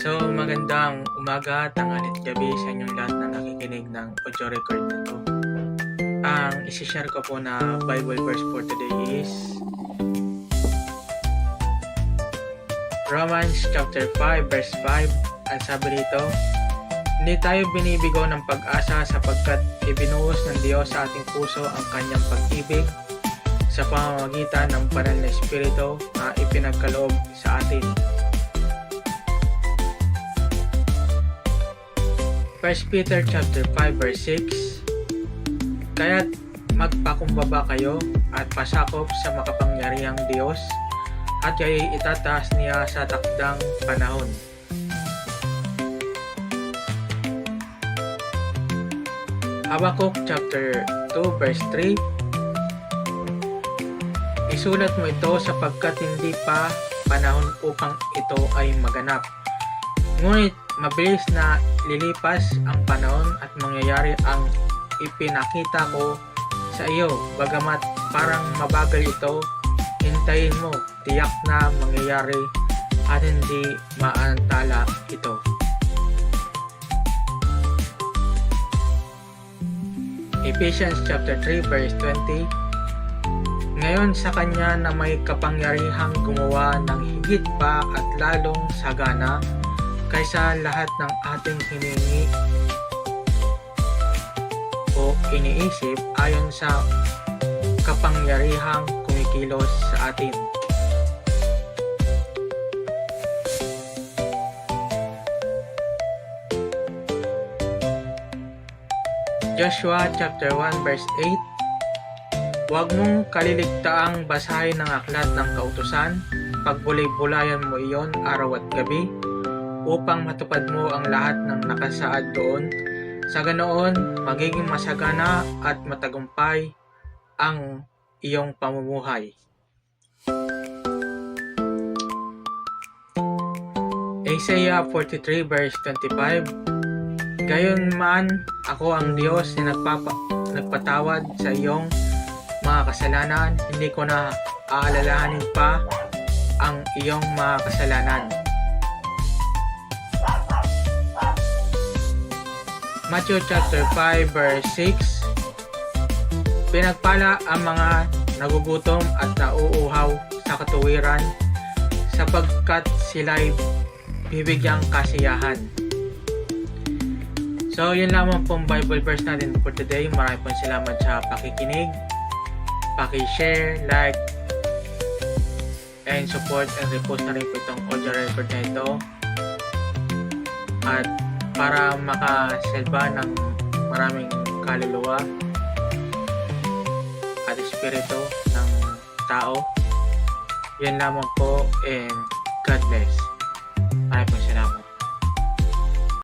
So, magandang umaga, tanghali at gabi sa inyong lahat na nakikinig ng audio record na to. Ang isi-share ko po na Bible verse for today is Romans chapter 5 verse 5. Ang sabi dito, hindi tayo binibigo ng pag-asa sapagkat ibinuhos ng Diyos sa ating puso ang kanyang pag-ibig sa pamamagitan ng banal na Espiritu na ipinagkaloob sa atin. 1 Peter chapter 5 verse 6. Kaya't magpakumbaba kayo at pasakop sa makapangyarihang Diyos at kayo'y itataas niya sa takdang panahon. Habakuk chapter 2 verse 3. Isulat mo ito sapagkat hindi pa panahon upang ito ay maganap. Ngunit mabilis na lilipas ang panahon at mangyayari ang ipinakita ko sa iyo. Bagamat parang mabagal ito, hintayin mo, tiyak na mangyayari at hindi maantala ito. Ephesians chapter 3 verse 20. Ngayon sa Kanya na may kapangyarihang gumawa ng higit pa at lalong sagana kaysa lahat ng ating hiningi o iniisip ayon sa kapangyarihang kumikilos sa atin. Joshua chapter 1 verse 8. Huwag mong kaliligtaang basahin ng aklat ng kautusan, pagbulay-bulayan mo iyon araw at gabi, upang matupad mo ang lahat ng nakasaad doon. Sa ganoon, magiging masagana at matagumpay ang iyong pamumuhay. Isaiah 43 verse 25. Gayunman, ako ang Diyos na nagpatawad sa iyong mga kasalanan, hindi ko na aalalahanin pa ang iyong mga kasalanan. Matthew chapter 5 verse 6. Pinagpala ang mga nagugutom at nauuhaw sa katuwiran sapagkat sila'y bibigyang kasiyahan. So, yun lamang pong Bible verse natin for today. Maraming pong salamat sa pakikinig. Paki-share, like, and support and repost na rin po itong audio record na ito. At para makasalba ng maraming kaluluwa at espiritu ng tao. Yan lamang po, and God bless. Maraming po salamat.